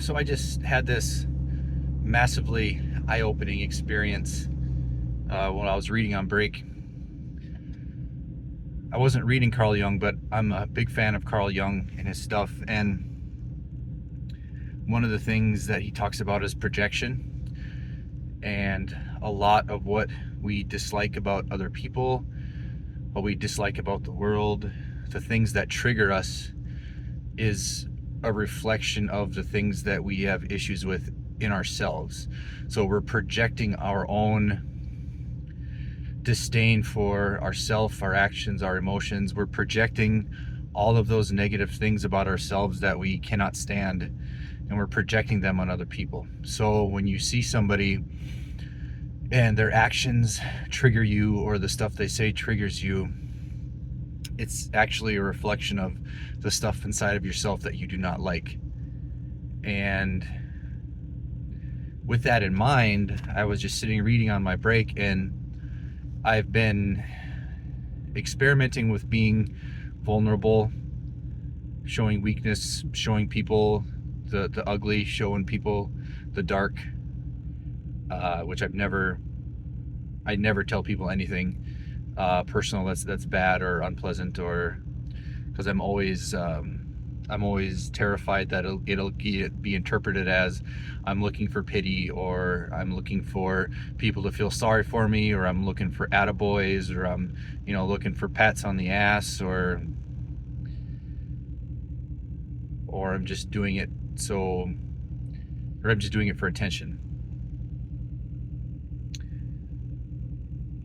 So I just had this massively eye-opening experience when I was reading on break. I wasn't reading Carl Jung, but I'm a big fan of Carl Jung and his stuff. And one of the things that he talks about is projection. And a lot of what we dislike about other people, what we dislike about the world, the things that trigger us is a reflection of the things that we have issues with in ourselves. So we're projecting our own disdain for ourself, our actions, our emotions. We're projecting all of those negative things about ourselves that we cannot stand, and we're projecting them on other people. So when you see somebody and their actions trigger you, or the stuff they say triggers you, it's actually a reflection of the stuff inside of yourself that you do not like. And with that in mind, I was just sitting reading on my break, and I've been experimenting with being vulnerable, showing weakness, showing people the ugly, showing people the dark, which I never tell people anything personal that's bad or unpleasant, or because I'm always terrified that it'll be interpreted as I'm looking for pity, or I'm looking for people to feel sorry for me, or I'm looking for attaboys, or I'm looking for pats on the ass, or I'm just doing it I'm just doing it for attention.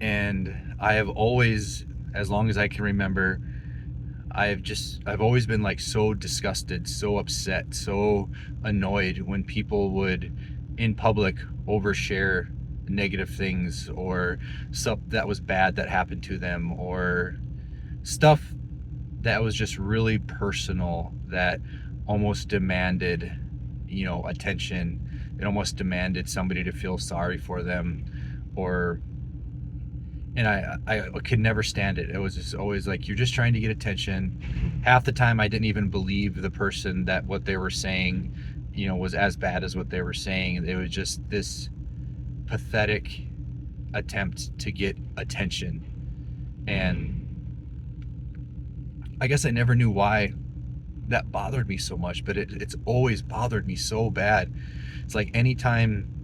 And I have always, as long as I can remember, I've always been like so disgusted, so upset, so annoyed when people would in public overshare negative things, or stuff that was bad that happened to them, or stuff that was just really personal, that almost demanded attention. It almost demanded somebody to feel sorry for them, or and I could never stand it. It was just always like, you're just trying to get attention. Half the time I didn't even believe the person that what they were saying was as bad as what they were saying. It was just this pathetic attempt to get attention. And I guess I never knew why that bothered me so much, but it's always bothered me so bad. It's like anytime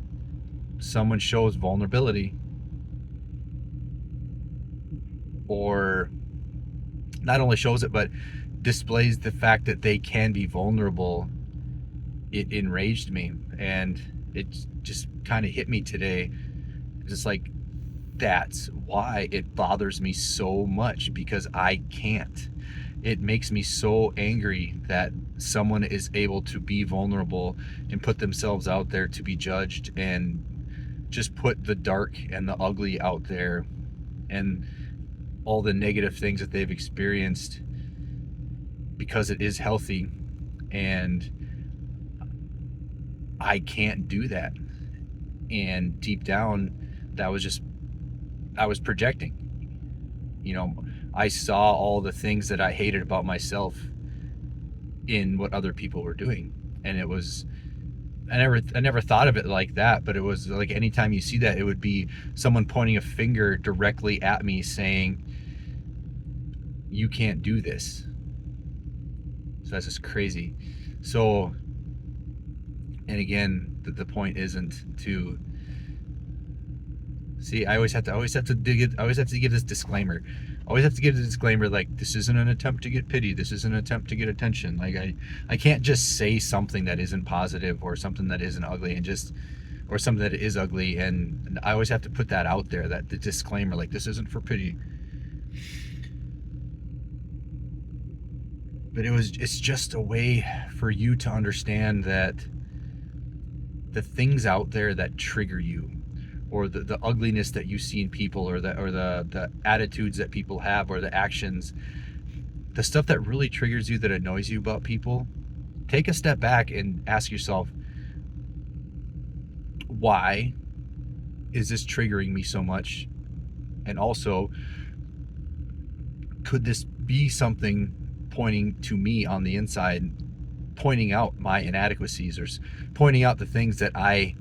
someone shows vulnerability, or not only shows it but displays the fact that they can be vulnerable, it enraged me. And it just kind of hit me today. Just like, that's why it bothers me so much, because I can't. It makes me so angry that someone is able to be vulnerable and put themselves out there to be judged, and just put the dark and the ugly out there, and all the negative things that they've experienced, because it is healthy. And I can't do that. And deep down, that was just, I was projecting. I saw all the things that I hated about myself in what other people were doing. And it was, I never thought of it like that, but it was like, anytime you see that, it would be someone pointing a finger directly at me saying, you can't do this. So that's just crazy. So, and again, the point isn't to see. I always have to give this disclaimer. I always have to give the disclaimer, like, this isn't an attempt to get pity. This isn't an attempt to get attention. Like, I can't just say something that isn't positive, or something that isn't ugly, or something that is ugly. And I always have to put that out there, that the disclaimer, like, this isn't for pity. But it's just a way for you to understand that the things out there that trigger you, or the ugliness that you see in people, or the attitudes that people have, or the actions, the stuff that really triggers you, that annoys you about people, take a step back and ask yourself, why is this triggering me so much? And also, could this be something pointing to me on the inside pointing out my inadequacies, or pointing out the things that I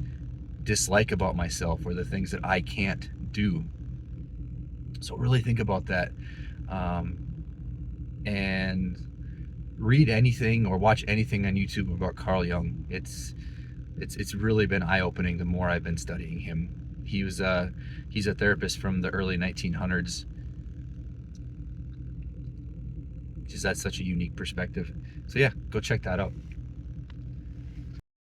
dislike about myself, or the things that I can't do. So really think about that, and read anything or watch anything on YouTube about Carl Jung. It's really been eye-opening the more I've been studying him. He's a therapist from the early 1900s. Just that's such a unique perspective. So yeah, go check that out.